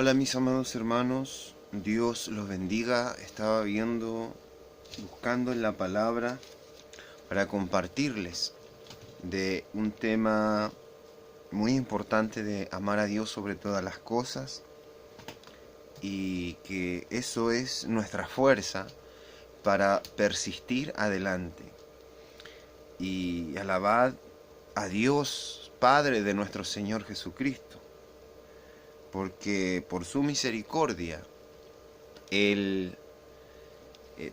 Hola mis amados hermanos, Dios los bendiga. Estaba buscando en la palabra para compartirles de un tema muy importante de amar a Dios sobre todas las cosas y que eso es nuestra fuerza para persistir adelante. Y alabad a Dios, Padre de nuestro Señor Jesucristo, porque por su misericordia Él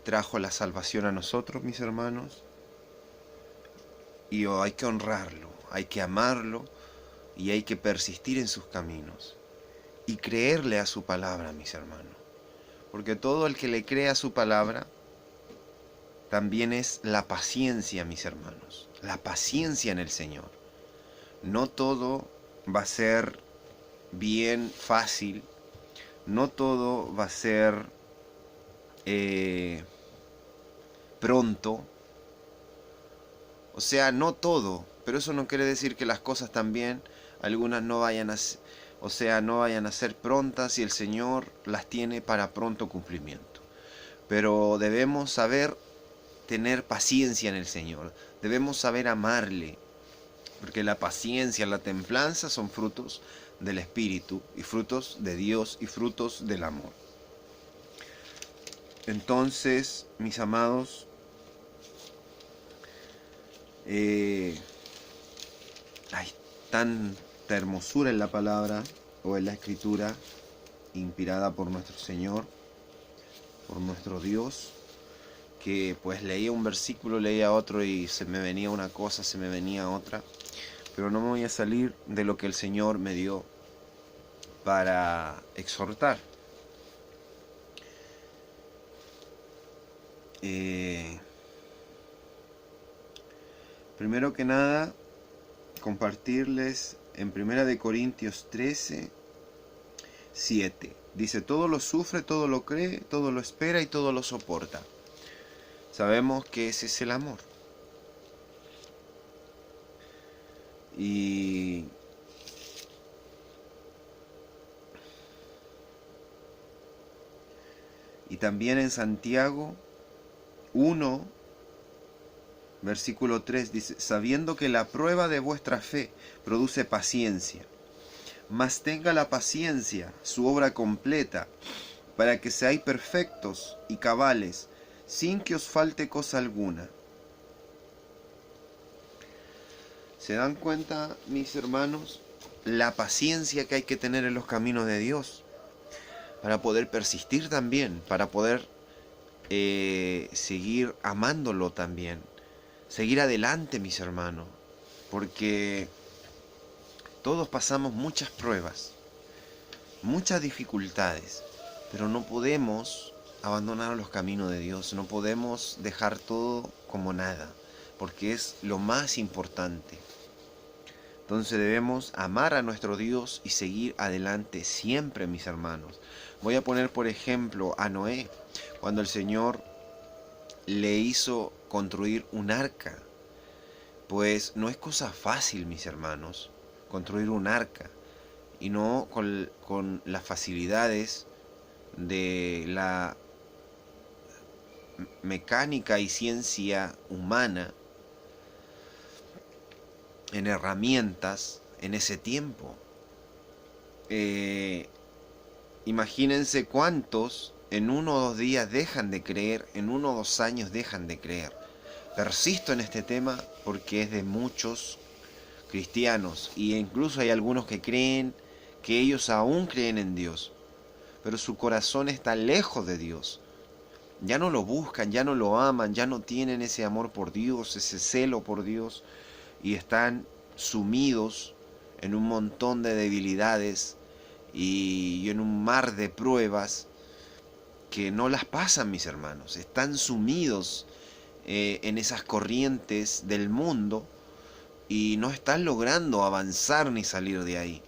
trajo la salvación a nosotros, mis hermanos, y hay que honrarlo, hay que amarlo y hay que persistir en sus caminos y creerle a su palabra, mis hermanos, porque todo el que le cree a su palabra también es la paciencia, mis hermanos, la paciencia en el Señor. No todo va a ser bien fácil, no todo va a ser pronto. O sea, no todo, pero eso no quiere decir que las cosas también, algunas no vayan no vayan a ser prontas y el Señor las tiene para pronto cumplimiento. Pero debemos saber tener paciencia en el Señor, debemos saber amarle, porque la paciencia, la templanza son frutos del Espíritu y frutos de Dios y frutos del amor. Entonces, mis amados, hay tanta hermosura en la palabra o en la escritura inspirada por nuestro Señor, por nuestro Dios, que pues leía un versículo, leía otro y se me venía una cosa, se me venía otra, pero no me voy a salir de lo que el Señor me dio para exhortar. Primero que nada, compartirles en 1 Corintios 13, 7. Dice, todo lo sufre, todo lo cree, todo lo espera y todo lo soporta. Sabemos que ese es el amor. Y también en Santiago 1, versículo 3 dice, sabiendo que la prueba de vuestra fe produce paciencia, mas tenga la paciencia su obra completa, para que seáis perfectos y cabales, sin que os falte cosa alguna. ¿Se dan cuenta, mis hermanos, la paciencia que hay que tener en los caminos de Dios? Para poder persistir también, para poder seguir amándolo también, seguir adelante, mis hermanos, porque todos pasamos muchas pruebas, muchas dificultades, pero no podemos abandonar los caminos de Dios, no podemos dejar todo como nada, porque es lo más importante. Entonces debemos amar a nuestro Dios y seguir adelante siempre, mis hermanos. Voy a poner por ejemplo a Noé, cuando el Señor le hizo construir un arca. Pues no es cosa fácil, mis hermanos, construir un arca, y no con las facilidades de la mecánica y ciencia humana en herramientas en ese tiempo. Imagínense cuántos en 1 o 2 días dejan de creer, en 1 o 2 años dejan de creer. Persisto en este tema porque es de muchos cristianos, y incluso hay algunos que creen que ellos aún creen en Dios, pero su corazón está lejos de Dios. Ya no lo buscan, ya no lo aman, ya no tienen ese amor por Dios, ese celo por Dios, y están sumidos en un montón de debilidades y en un mar de pruebas que no las pasan, mis hermanos. Están sumidos en esas corrientes del mundo y no están logrando avanzar ni salir de ahí,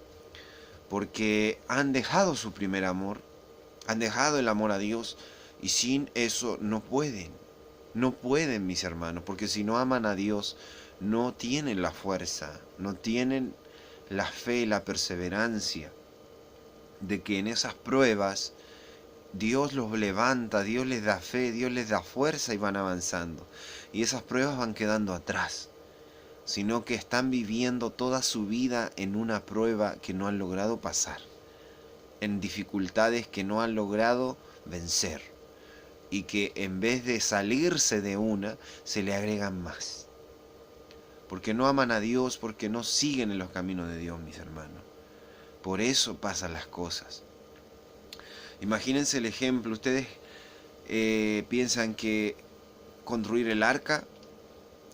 porque han dejado su primer amor, han dejado el amor a Dios, y sin eso no pueden, mis hermanos, porque si no aman a Dios, no tienen la fuerza, no tienen la fe, la perseverancia de que en esas pruebas Dios los levanta, Dios les da fe, Dios les da fuerza y van avanzando. Y esas pruebas van quedando atrás, sino que están viviendo toda su vida en una prueba que no han logrado pasar, en dificultades que no han logrado vencer, y que en vez de salirse de una, se le agregan más. Porque no aman a Dios, porque no siguen en los caminos de Dios, mis hermanos. Por eso pasan las cosas. Imagínense el ejemplo, ustedes piensan que construir el arca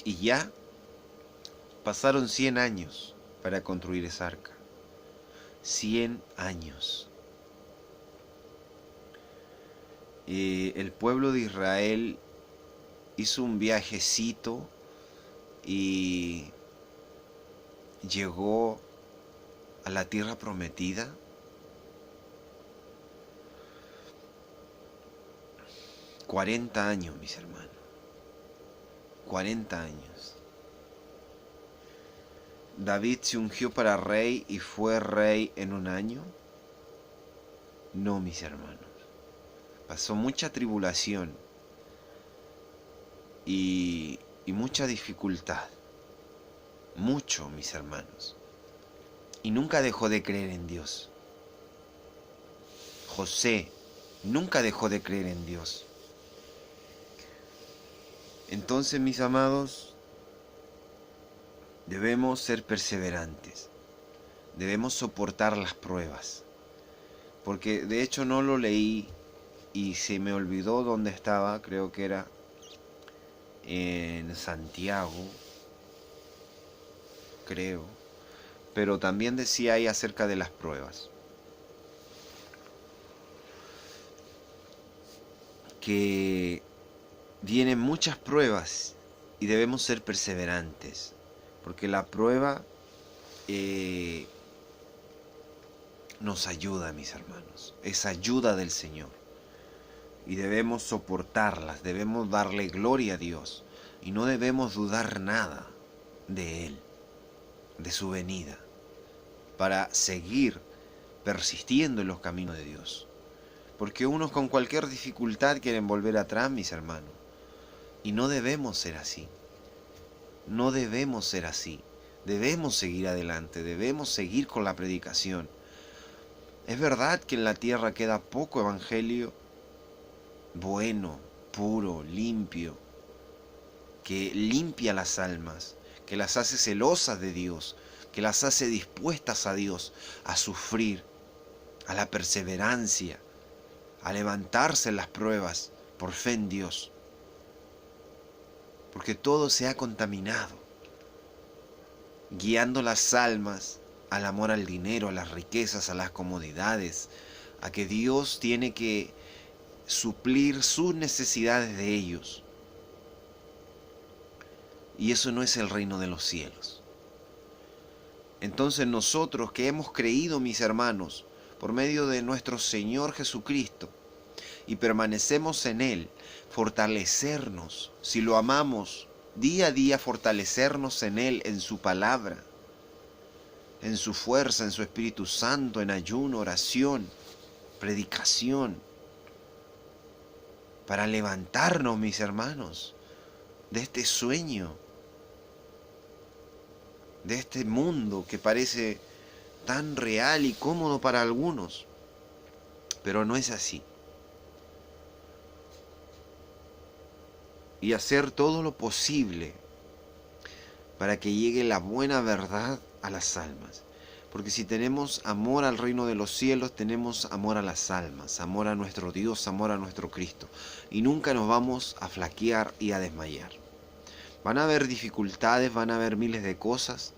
y ya pasaron 100 años para construir esa arca. 100 años. El pueblo de Israel hizo un viajecito y llegó a la tierra prometida. ...40 años, mis hermanos. 40 años. ¿David se ungió para rey y fue rey en un año? No, mis hermanos. Pasó mucha tribulación y mucha dificultad. Mucho, mis hermanos. Y nunca dejó de creer en Dios. José nunca dejó de creer en Dios. Entonces, mis amados, debemos ser perseverantes. Debemos soportar las pruebas. Porque de hecho no lo leí y se me olvidó dónde estaba. Creo que era en Santiago. Creo. Pero también decía ahí acerca de las pruebas. Que vienen muchas pruebas y debemos ser perseverantes, porque la prueba nos ayuda, mis hermanos, es ayuda del Señor y debemos soportarlas, debemos darle gloria a Dios y no debemos dudar nada de Él, de su venida, para seguir persistiendo en los caminos de Dios, porque unos con cualquier dificultad quieren volver atrás, mis hermanos. Y no debemos ser así. No debemos ser así. Debemos seguir adelante. Debemos seguir con la predicación. Es verdad que en la tierra queda poco evangelio bueno, puro, limpio, que limpia las almas, que las hace celosas de Dios, que las hace dispuestas a Dios, a sufrir, a la perseverancia, a levantarse en las pruebas por fe en Dios. Porque todo se ha contaminado, guiando las almas al amor al dinero, a las riquezas, a las comodidades, a que Dios tiene que suplir sus necesidades de ellos. Y eso no es el reino de los cielos. Entonces nosotros que hemos creído, mis hermanos, por medio de nuestro Señor Jesucristo, y permanecemos en Él, fortalecernos, si lo amamos, día a día fortalecernos en Él, en su palabra, en su fuerza, en su Espíritu Santo, en ayuno, oración, predicación, para levantarnos, mis hermanos, de este sueño, de este mundo que parece tan real y cómodo para algunos, pero no es así. Y hacer todo lo posible para que llegue la buena verdad a las almas. Porque si tenemos amor al reino de los cielos, tenemos amor a las almas, amor a nuestro Dios, amor a nuestro Cristo. Y nunca nos vamos a flaquear y a desmayar. Van a haber dificultades, van a haber miles de cosas,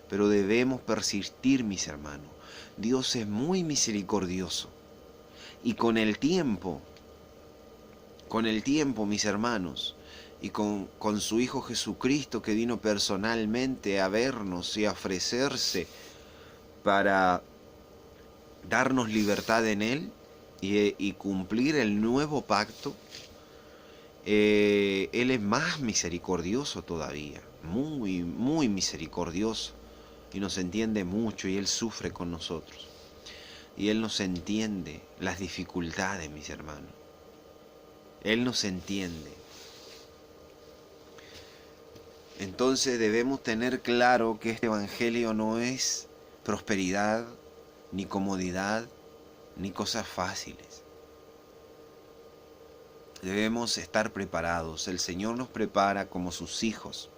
pero debemos persistir, mis hermanos. Dios es muy misericordioso. Y con el tiempo, mis hermanos, y con su Hijo Jesucristo, que vino personalmente a vernos y a ofrecerse para darnos libertad en Él y cumplir el nuevo pacto, Él es más misericordioso todavía, muy, muy misericordioso, y nos entiende mucho, y Él sufre con nosotros. y Él nos entiende las dificultades, mis hermanos. Él nos entiende. Entonces debemos tener claro que este evangelio no es prosperidad, ni comodidad, ni cosas fáciles. Debemos estar preparados. El Señor nos prepara como sus hijos,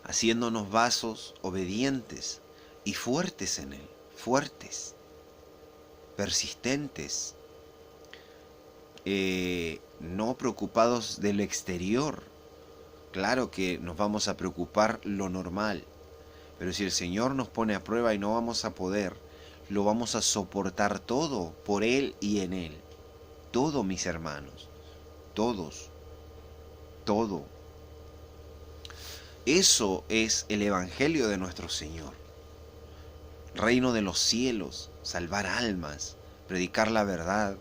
haciéndonos vasos obedientes y fuertes en Él, fuertes, persistentes, no preocupados del exterior. Claro que nos vamos a preocupar lo normal, pero si el Señor nos pone a prueba y no vamos a poder, lo vamos a soportar todo por Él y en Él. Todo, mis hermanos, todos, todo. Eso es el Evangelio de nuestro Señor. Reino de los cielos, salvar almas, predicar la verdad.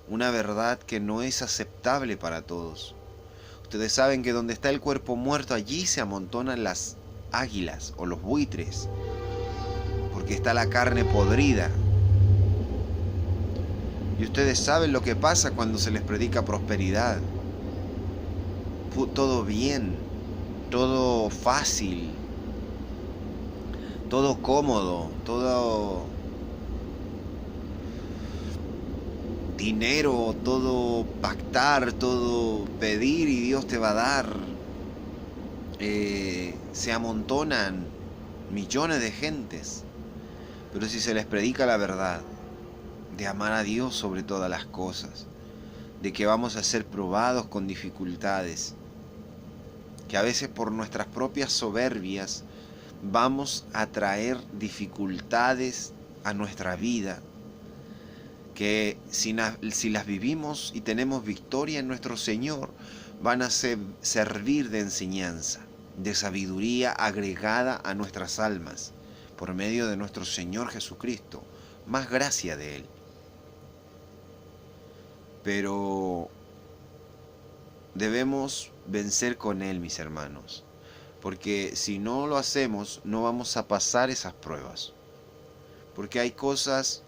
Una verdad que no es aceptable para todos. Ustedes saben que donde está el cuerpo muerto, allí se amontonan las águilas o los buitres, porque está la carne podrida. Y ustedes saben lo que pasa cuando se les predica prosperidad. Todo bien, todo fácil, todo cómodo, todo dinero, todo pactar, todo pedir y Dios te va a dar. Se amontonan millones de gentes, pero si se les predica la verdad, de amar a Dios sobre todas las cosas, de que vamos a ser probados con dificultades, que a veces por nuestras propias soberbias vamos a traer dificultades a nuestra vida, que si las vivimos y tenemos victoria en nuestro Señor, van a servir de enseñanza, de sabiduría agregada a nuestras almas, por medio de nuestro Señor Jesucristo, más gracia de Él. Pero debemos vencer con Él, mis hermanos, porque si no lo hacemos, no vamos a pasar esas pruebas, porque hay cosas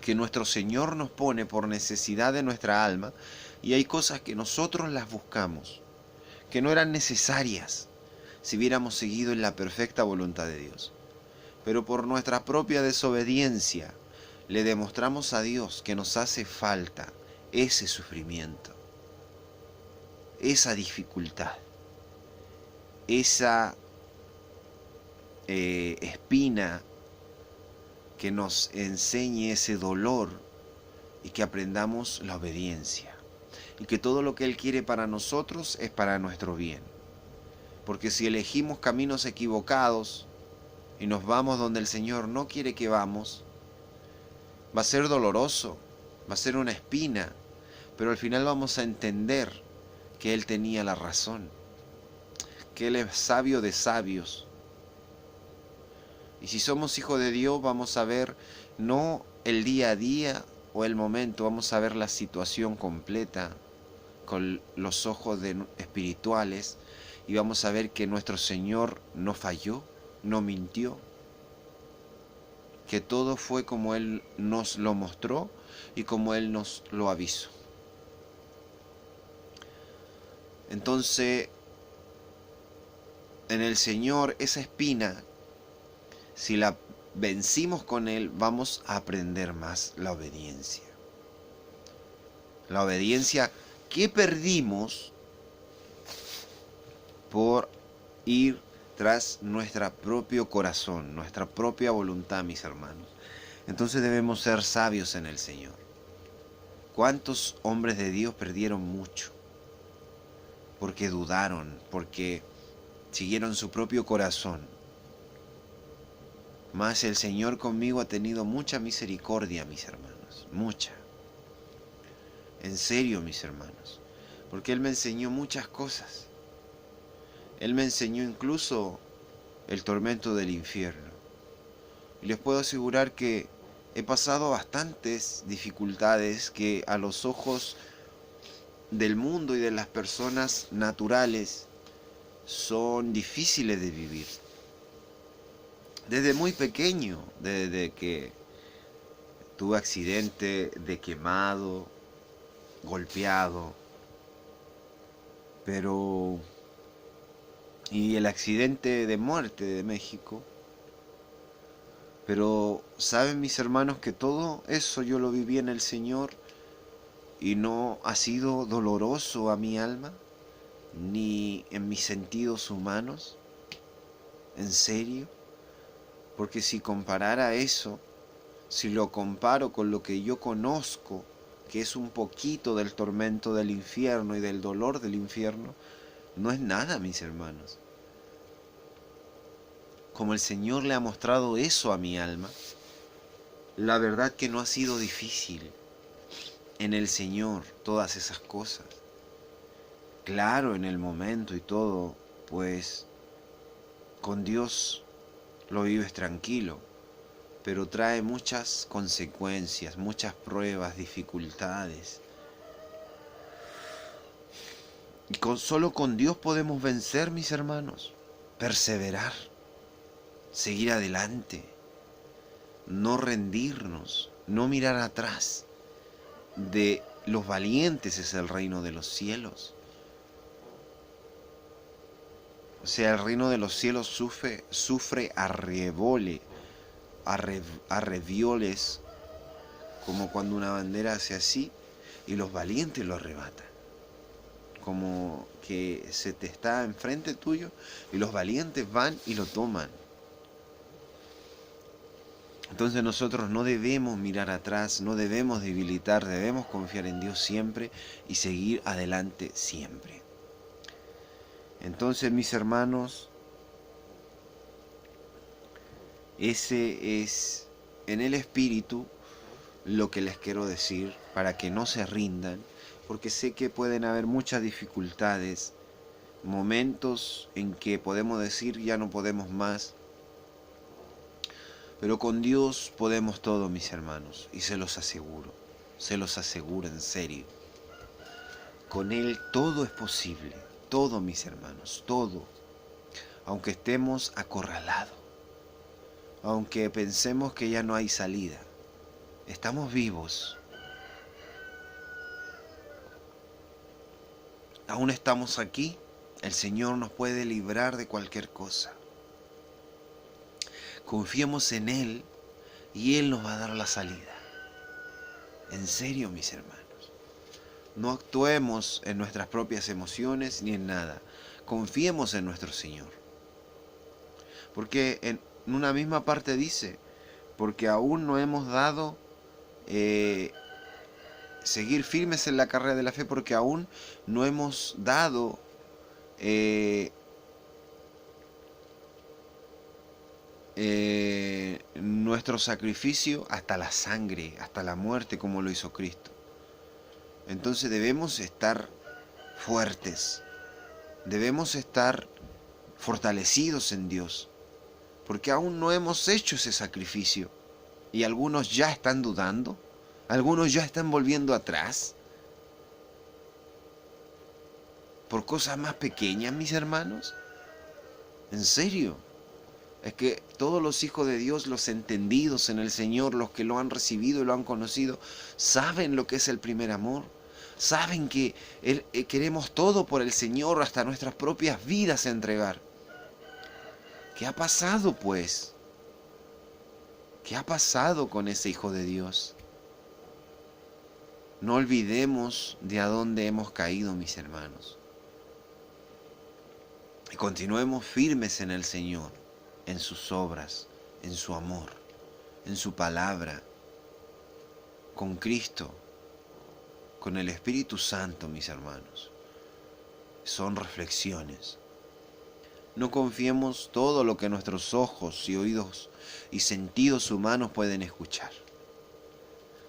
que nuestro Señor nos pone por necesidad de nuestra alma, y hay cosas que nosotros las buscamos, que no eran necesarias si hubiéramos seguido en la perfecta voluntad de Dios. Pero por nuestra propia desobediencia le demostramos a Dios que nos hace falta ese sufrimiento, esa dificultad, esa espina que nos enseñe ese dolor y que aprendamos la obediencia. Y que todo lo que Él quiere para nosotros es para nuestro bien. Porque si elegimos caminos equivocados y nos vamos donde el Señor no quiere que vamos, va a ser doloroso, va a ser una espina, pero al final vamos a entender que Él tenía la razón, que Él es sabio de sabios. Y si somos hijos de Dios, vamos a ver no el día a día o el momento, vamos a ver la situación completa con los ojos espirituales, y vamos a ver que nuestro Señor no falló, no mintió, que todo fue como Él nos lo mostró y como Él nos lo avisó. Entonces, en el Señor, esa espina, si la vencimos con Él, vamos a aprender más la obediencia. La obediencia que perdimos por ir tras nuestro propio corazón, nuestra propia voluntad, mis hermanos. Entonces debemos ser sabios en el Señor. ¿Cuántos hombres de Dios perdieron mucho? Porque dudaron, porque siguieron su propio corazón. Mas el Señor conmigo ha tenido mucha misericordia, mis hermanos, mucha. En serio, mis hermanos, porque Él me enseñó muchas cosas. Él me enseñó incluso el tormento del infierno. Y les puedo asegurar que he pasado bastantes dificultades que a los ojos del mundo y de las personas naturales son difíciles de vivir. Desde muy pequeño, desde que tuve accidente de quemado, golpeado, pero... y el accidente de muerte de México. Pero saben mis hermanos que todo eso yo lo viví en el Señor y no ha sido doloroso a mi alma, ni en mis sentidos humanos. ¿En serio? Porque si comparara eso, si lo comparo con lo que yo conozco, que es un poquito del tormento del infierno y del dolor del infierno, no es nada, mis hermanos. Como el Señor le ha mostrado eso a mi alma, la verdad que no ha sido difícil en el Señor todas esas cosas. Claro, en el momento y todo, pues con Dios lo vives tranquilo, pero trae muchas consecuencias, muchas pruebas, dificultades. Y solo con Dios podemos vencer, mis hermanos, perseverar, seguir adelante, no rendirnos, no mirar atrás. De los valientes es el reino de los cielos. O sea, el reino de los cielos sufre arrevioles, como cuando una bandera hace así y los valientes lo arrebatan. Como que se te está enfrente tuyo y los valientes van y lo toman. Entonces nosotros no debemos mirar atrás, no debemos debilitar, debemos confiar en Dios siempre y seguir adelante siempre. Entonces, mis hermanos, ese es en el espíritu lo que les quiero decir para que no se rindan, porque sé que pueden haber muchas dificultades, momentos en que podemos decir ya no podemos más, pero con Dios podemos todo, mis hermanos, y se los aseguro en serio. Con Él todo es posible, todo, mis hermanos, todo, aunque estemos acorralados, aunque pensemos que ya no hay salida, estamos vivos, aún estamos aquí, el Señor nos puede librar de cualquier cosa. Confiemos en Él y Él nos va a dar la salida. En serio, mis hermanos. No actuemos en nuestras propias emociones ni en nada. Confiemos en nuestro Señor. Porque en una misma parte dice, porque aún no hemos dado seguir firmes en la carrera de la fe, porque aún no hemos dado nuestro sacrificio hasta la sangre, hasta la muerte, como lo hizo Cristo. Entonces debemos estar fuertes, debemos estar fortalecidos en Dios, porque aún no hemos hecho ese sacrificio y algunos ya están dudando, algunos ya están volviendo atrás por cosas más pequeñas, mis hermanos. En serio. Es que todos los hijos de Dios, los entendidos en el Señor, los que lo han recibido y lo han conocido, saben lo que es el primer amor. Saben que queremos todo por el Señor, hasta nuestras propias vidas entregar. ¿Qué ha pasado, pues? ¿Qué ha pasado con ese Hijo de Dios? No olvidemos de a dónde hemos caído, mis hermanos. Y continuemos firmes en el Señor, en sus obras, en su amor, en su palabra, con Cristo, con el Espíritu Santo, mis hermanos. Son reflexiones. No confiemos todo lo que nuestros ojos y oídos y sentidos humanos pueden escuchar.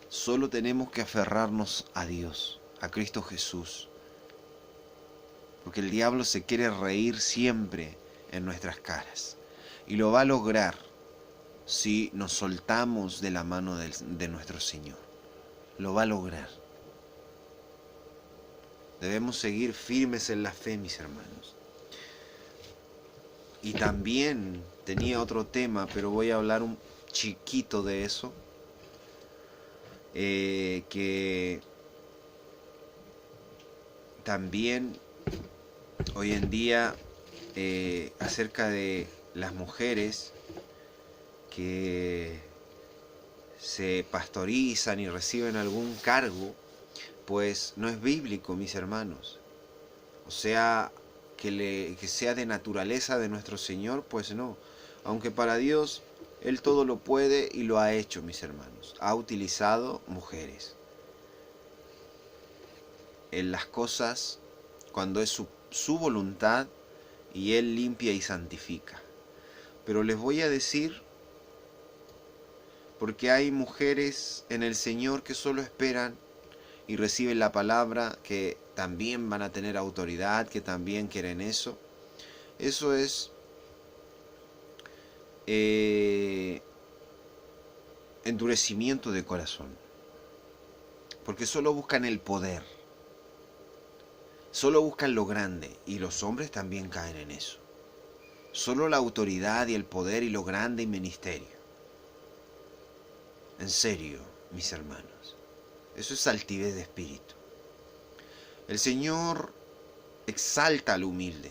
Solo tenemos que aferrarnos a Dios, a Cristo Jesús, porque el diablo se quiere reír siempre en nuestras caras. Y lo va a lograr si nos soltamos de la mano de nuestro Señor. Lo va a lograr. Debemos seguir firmes en la fe, mis hermanos. Y también tenía otro tema, pero voy a hablar un chiquito de eso. Que también hoy en día, acerca de las mujeres que se pastorizan y reciben algún cargo, pues no es bíblico, mis hermanos. O sea, que sea de naturaleza de nuestro Señor, pues no. Aunque para Dios Él todo lo puede y lo ha hecho, mis hermanos. Ha utilizado mujeres en las cosas cuando es su voluntad y Él limpia y santifica. Pero les voy a decir, porque hay mujeres en el Señor que solo esperan y reciben la palabra, que también van a tener autoridad, que también quieren eso. Eso es endurecimiento de corazón, porque solo buscan el poder, solo buscan lo grande, y los hombres también caen en eso. Solo la autoridad y el poder y lo grande y ministerio. En serio, mis hermanos, eso es altivez de espíritu. El Señor exalta al humilde,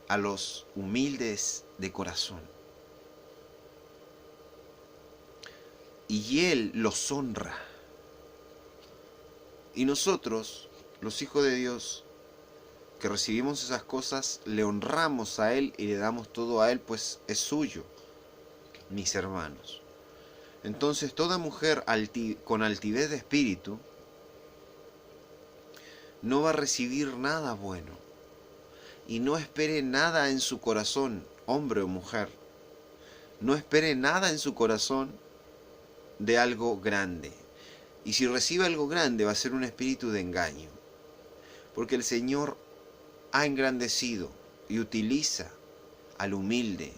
a los humildes de corazón, y Él los honra. Y nosotros, los hijos de Dios, que recibimos esas cosas, le honramos a Él y le damos todo a Él, pues es suyo, mis hermanos. Entonces toda mujer con altivez de espíritu no va a recibir nada bueno, y no espere nada en su corazón, hombre o mujer. No espere nada en su corazón de algo grande. Y si recibe algo grande va a ser un espíritu de engaño. Porque el Señor ha engrandecido y utiliza al humilde.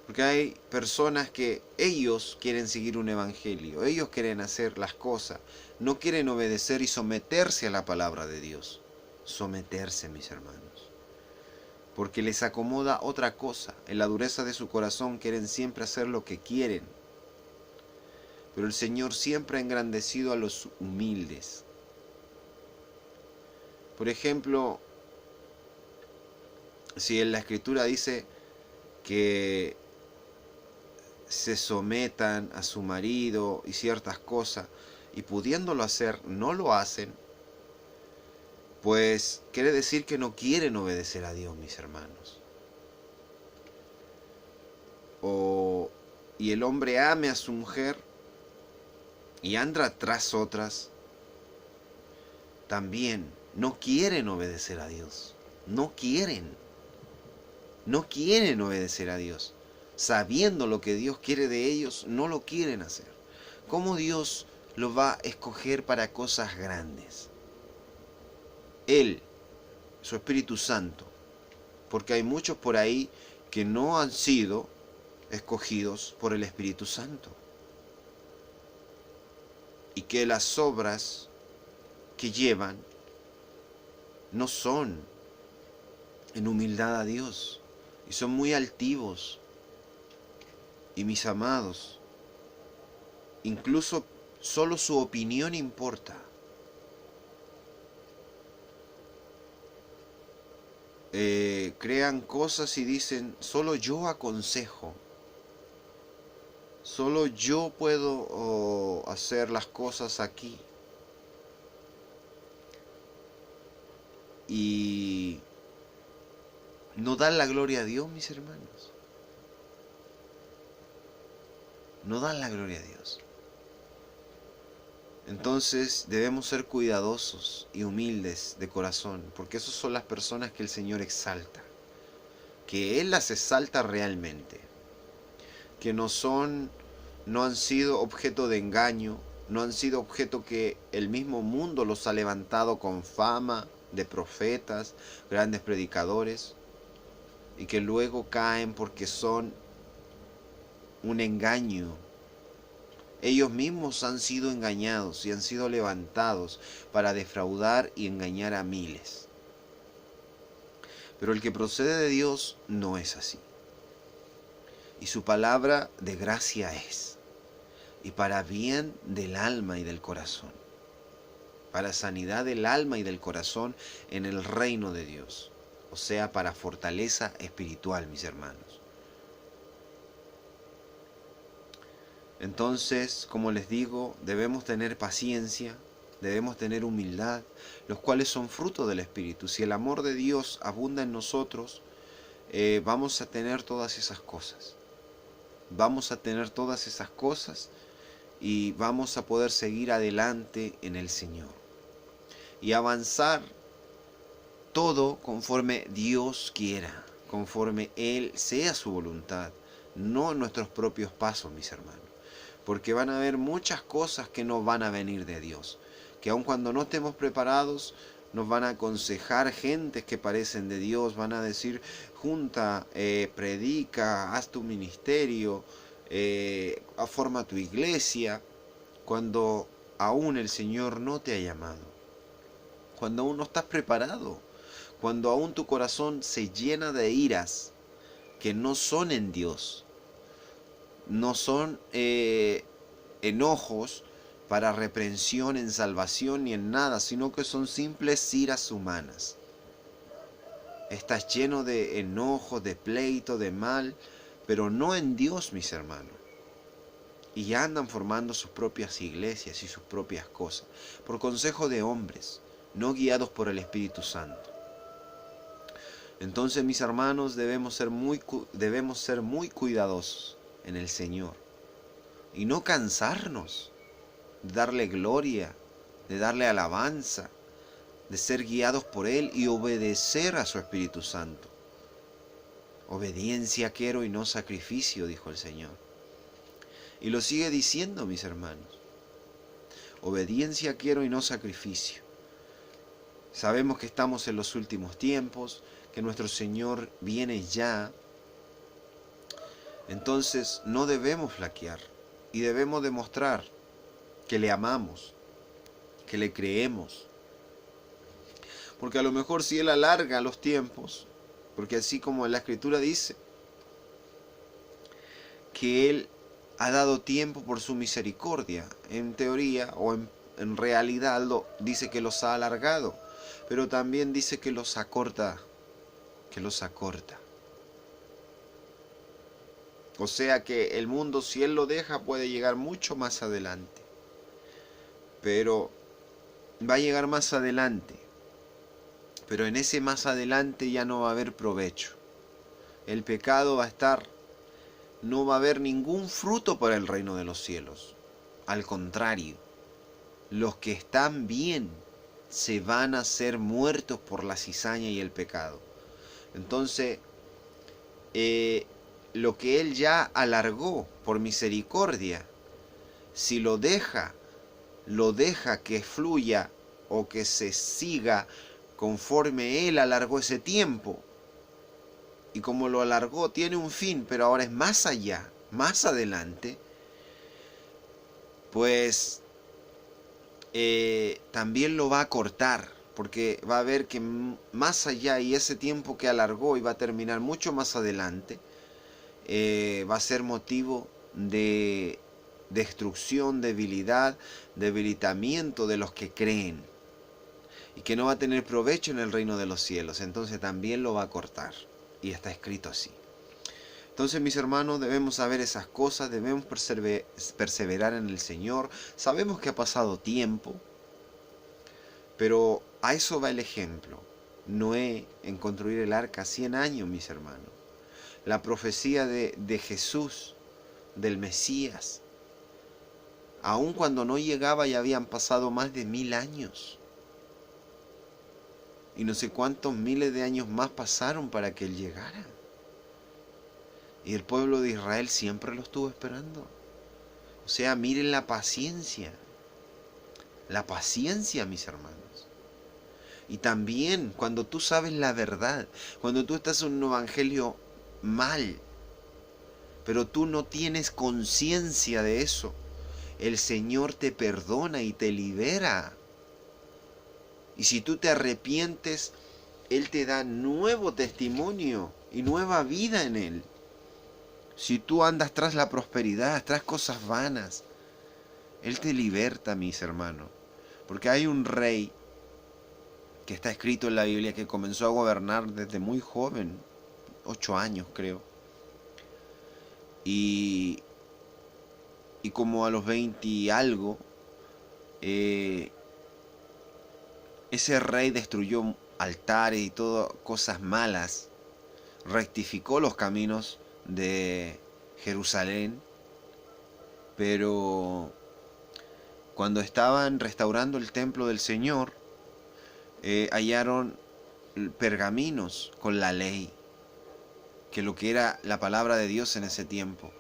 Porque hay personas que ellos quieren seguir un evangelio, ellos quieren hacer las cosas, no quieren obedecer y someterse a la palabra de Dios. Someterse, mis hermanos. Porque les acomoda otra cosa. En la dureza de su corazón quieren siempre hacer lo que quieren. Pero el Señor siempre ha engrandecido a los humildes. Por ejemplo, si en la Escritura dice que se sometan a su marido y ciertas cosas, y pudiéndolo hacer, no lo hacen, pues quiere decir que no quieren obedecer a Dios, mis hermanos. Y el hombre ame a su mujer y anda tras otras, también no quieren obedecer a Dios. No quieren obedecer a Dios. Sabiendo lo que Dios quiere de ellos, no lo quieren hacer. ¿Cómo Dios los va a escoger para cosas grandes? Él, su Espíritu Santo, porque hay muchos por ahí que no han sido escogidos por el Espíritu Santo, y que las obras que llevan no son en humildad a Dios, y son muy altivos. Y mis amados, incluso solo su opinión importa. Crean cosas y dicen, solo yo aconsejo, solo yo puedo hacer las cosas aquí. Y no dan la gloria a Dios, mis hermanos. No dan la gloria a Dios. Entonces debemos ser cuidadosos y humildes de corazón, porque esas son las personas que el Señor exalta, que Él las exalta realmente, que no han sido objeto de engaño, no han sido objeto que el mismo mundo los ha levantado con fama de profetas, grandes predicadores, y que luego caen porque son un engaño. Ellos mismos han sido engañados y han sido levantados para defraudar y engañar a miles. Pero el que procede de Dios no es así. Y su palabra de gracia es, y para bien del alma y del corazón, para sanidad del alma y del corazón en el reino de Dios, o sea, para fortaleza espiritual, mis hermanos. Entonces, como les digo, debemos tener paciencia, debemos tener humildad, los cuales son fruto del Espíritu. Si el amor de Dios abunda en nosotros, vamos a tener todas esas cosas. Vamos a tener todas esas cosas y vamos a poder seguir adelante en el Señor. Y avanzar todo conforme Dios quiera, conforme Él sea su voluntad, no nuestros propios pasos, mis hermanos. Porque van a haber muchas cosas que no van a venir de Dios, que aun cuando no estemos preparados, nos van a aconsejar gentes que parecen de Dios, van a decir, junta, predica, haz tu ministerio, forma tu iglesia, cuando aún el Señor no te ha llamado, cuando aún no estás preparado, cuando aún tu corazón se llena de iras que no son en Dios, no son enojos para reprensión, en salvación ni en nada, sino que son simples iras humanas. Estás lleno de enojo, de pleito, de mal, pero no en Dios, mis hermanos. Y ya andan formando sus propias iglesias y sus propias cosas, por consejo de hombres, no guiados por el Espíritu Santo. Entonces, mis hermanos, debemos ser muy cuidadosos en el Señor y no cansarnos de darle gloria, de darle alabanza, de ser guiados por Él y obedecer a su Espíritu Santo. Obediencia quiero y no sacrificio, dijo el Señor. Y lo sigue diciendo, mis hermanos. Obediencia quiero y no sacrificio. Sabemos que estamos en los últimos tiempos, que nuestro Señor viene ya. Entonces no debemos flaquear y debemos demostrar que le amamos, que le creemos. Porque a lo mejor si Él alarga los tiempos, porque así como la Escritura dice, que Él ha dado tiempo por su misericordia, en teoría o en realidad dice que los ha alargado, pero también dice que los acorta, O sea que el mundo, si Él lo deja, puede llegar mucho más adelante. Pero va a llegar más adelante. Pero en ese más adelante ya no va a haber provecho. El pecado va a estar, no va a haber ningún fruto para el reino de los cielos. Al contrario, los que están bien se van a ser muertos por la cizaña y el pecado. Entonces, lo que Él ya alargó por misericordia, si lo deja que fluya o que se siga conforme Él alargó ese tiempo, y como lo alargó tiene un fin, pero ahora es más allá, más adelante, pues también lo va a cortar, porque va a ver que más allá y ese tiempo que alargó y va a terminar mucho más adelante, va a ser motivo de destrucción, debilidad, debilitamiento de los que creen y que no va a tener provecho en el reino de los cielos. Entonces también lo va a cortar, y está escrito así. Entonces, mis hermanos, debemos saber esas cosas, debemos perseverar en el Señor. Sabemos que ha pasado tiempo, pero a eso va el ejemplo. Noé en construir el arca, 100 años, mis hermanos. La profecía de Jesús, del Mesías, aun cuando no llegaba ya habían pasado más de 1000 años. Y no sé cuántos miles de años más pasaron para que Él llegara. Y el pueblo de Israel siempre lo estuvo esperando. O sea, miren la paciencia. La paciencia, mis hermanos. Y también cuando tú sabes la verdad, cuando tú estás en un evangelio mal, pero tú no tienes conciencia de eso, el Señor te perdona y te libera. Y si tú te arrepientes, Él te da nuevo testimonio y nueva vida en Él. Si tú andas tras la prosperidad, tras cosas vanas, Él te liberta, mis hermanos. Porque hay un rey que está escrito en la Biblia que comenzó a gobernar desde muy joven, 8 años creo. Y como a los 20 y algo, ese rey destruyó altares y todo, cosas malas, rectificó los caminos de Jerusalén, pero cuando estaban restaurando el templo del Señor, hallaron pergaminos con la ley, que lo que era la palabra de Dios en ese tiempo.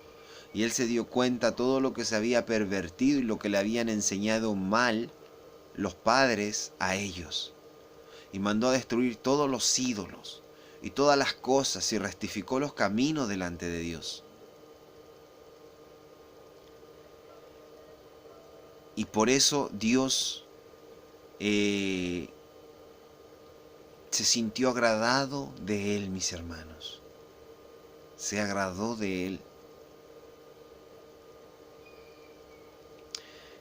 Y él se dio cuenta todo lo que se había pervertido y lo que le habían enseñado mal los padres a ellos. Y mandó a destruir todos los ídolos y todas las cosas y rectificó los caminos delante de Dios. Y por eso Dios se sintió agradado de él, mis hermanos. Se agradó de él.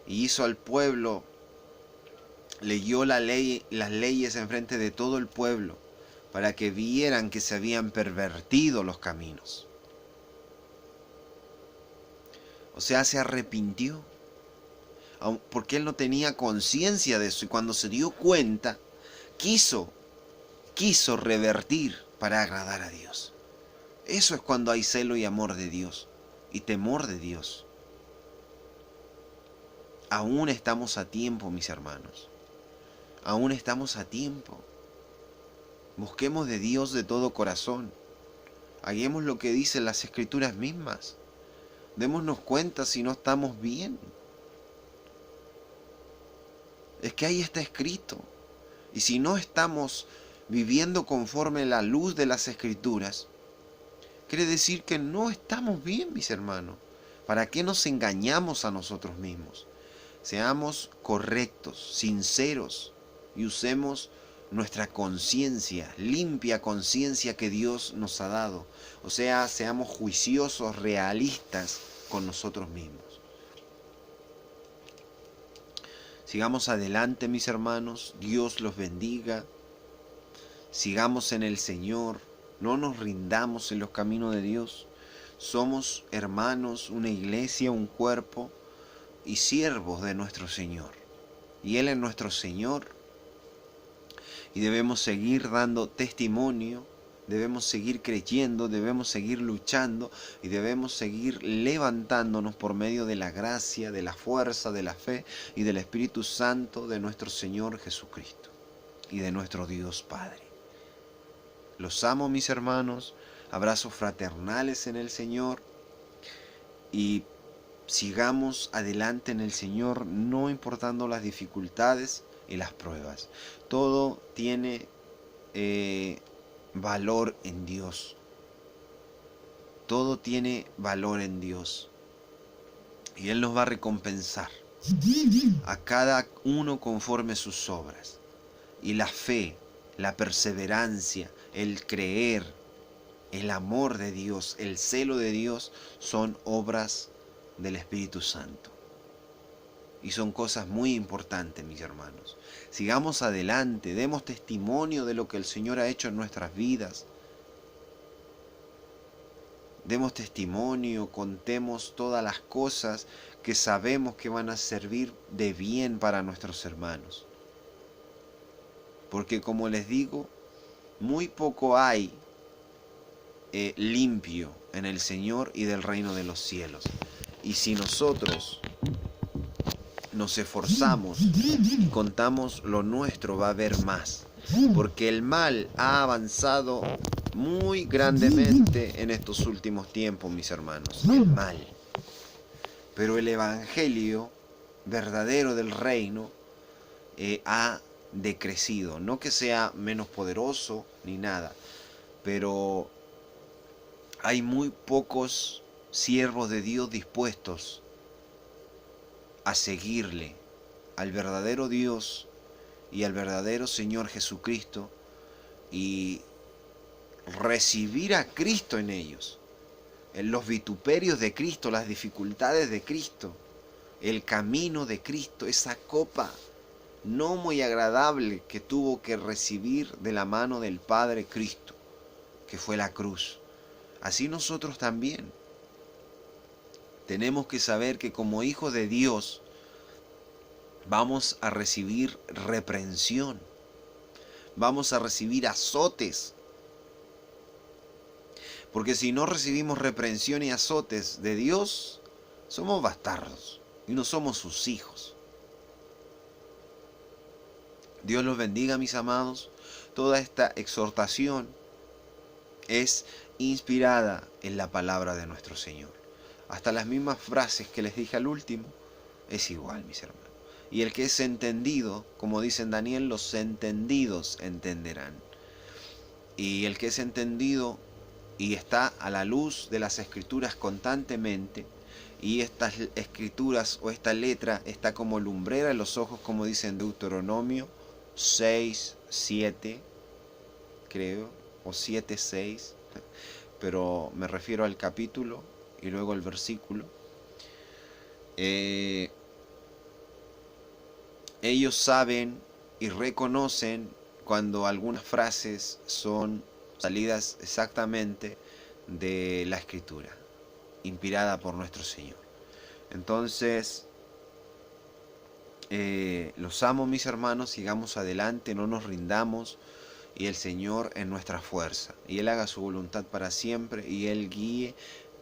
Y hizo al pueblo, leyó las leyes enfrente de todo el pueblo, para que vieran que se habían pervertido los caminos. O sea, se arrepintió, porque él no tenía conciencia de eso, y cuando se dio cuenta, quiso revertir para agradar a Dios. Eso es cuando hay celo y amor de Dios, y temor de Dios. Aún estamos a tiempo, mis hermanos. Aún estamos a tiempo. Busquemos de Dios de todo corazón. Hagamos lo que dicen las Escrituras mismas. Démonos cuenta si no estamos bien. Es que ahí está escrito. Y si no estamos viviendo conforme a la luz de las Escrituras, quiere decir que no estamos bien, mis hermanos. ¿Para qué nos engañamos a nosotros mismos? Seamos correctos, sinceros y usemos nuestra conciencia, limpia conciencia que Dios nos ha dado. O sea, seamos juiciosos, realistas con nosotros mismos. Sigamos adelante, mis hermanos. Dios los bendiga. Sigamos en el Señor. No nos rindamos en los caminos de Dios. Somos hermanos, una iglesia, un cuerpo y siervos de nuestro Señor. Y Él es nuestro Señor. Y debemos seguir dando testimonio, debemos seguir creyendo, debemos seguir luchando y debemos seguir levantándonos por medio de la gracia, de la fuerza, de la fe y del Espíritu Santo de nuestro Señor Jesucristo y de nuestro Dios Padre. Los amo, mis hermanos, abrazos fraternales en el Señor y sigamos adelante en el Señor, no importando las dificultades y las pruebas. Todo tiene valor en Dios. Todo tiene valor en Dios. Y Él nos va a recompensar a cada uno conforme sus obras. Y la fe, la perseverancia, el creer, el amor de Dios, el celo de Dios son obras del Espíritu Santo. Y son cosas muy importantes, mis hermanos. Sigamos adelante, demos testimonio de lo que el Señor ha hecho en nuestras vidas. Demos testimonio, contemos todas las cosas que sabemos que van a servir de bien para nuestros hermanos. Porque como les digo, muy poco hay limpio en el Señor y del reino de los cielos. Y si nosotros nos esforzamos y contamos lo nuestro, va a haber más. Porque el mal ha avanzado muy grandemente en estos últimos tiempos, mis hermanos. El mal. Pero el evangelio verdadero del reino ha decrecido. No que sea menos poderoso ni nada, pero hay muy pocos siervos de Dios dispuestos a seguirle al verdadero Dios y al verdadero Señor Jesucristo y recibir a Cristo en ellos, en los vituperios de Cristo, las dificultades de Cristo, el camino de Cristo, esa copa no muy agradable que tuvo que recibir de la mano del Padre Cristo, que fue la cruz. Así nosotros también tenemos que saber que como hijos de Dios vamos a recibir reprensión, vamos a recibir azotes, porque si no recibimos reprensión y azotes de Dios, somos bastardos y no somos sus hijos. Dios los bendiga, mis amados. Toda esta exhortación es inspirada en la palabra de nuestro Señor. Hasta las mismas frases que les dije al último, es igual, mis hermanos. Y el que es entendido, como dice en Daniel, los entendidos entenderán. Y el que es entendido y está a la luz de las Escrituras constantemente, y estas Escrituras o esta letra está como lumbrera en los ojos, como dice en Deuteronomio 6, 7, creo, o 7, 6, pero me refiero al capítulo y luego al versículo. Ellos saben y reconocen cuando algunas frases son salidas exactamente de la Escritura, inspirada por nuestro Señor. Entonces, los amo, mis hermanos, sigamos adelante, no nos rindamos, y el Señor es nuestra fuerza, y Él haga su voluntad para siempre, y Él guíe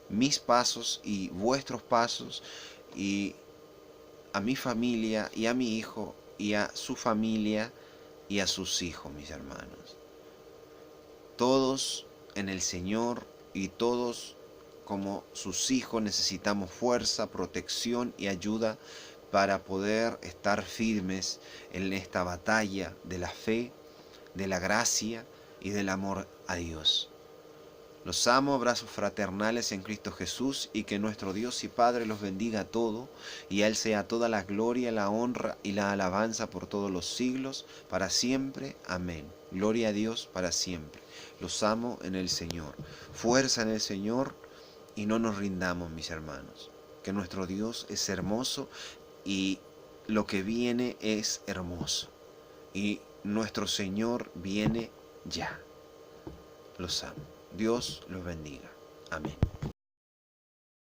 mis pasos y vuestros pasos, y a mi familia, y a mi hijo, y a su familia, y a sus hijos, mis hermanos. Todos en el Señor, y todos como sus hijos necesitamos fuerza, protección y ayuda para poder estar firmes en esta batalla de la fe, de la gracia y del amor a Dios. Los amo, abrazos fraternales en Cristo Jesús, y que nuestro Dios y Padre los bendiga a todos, y a Él sea toda la gloria, la honra y la alabanza por todos los siglos, para siempre. Amén. Gloria a Dios para siempre. Los amo en el Señor. Fuerza en el Señor, y no nos rindamos, mis hermanos. Que nuestro Dios es hermoso, y lo que viene es hermoso. Y nuestro Señor viene ya. Los amo. Dios los bendiga. Amén.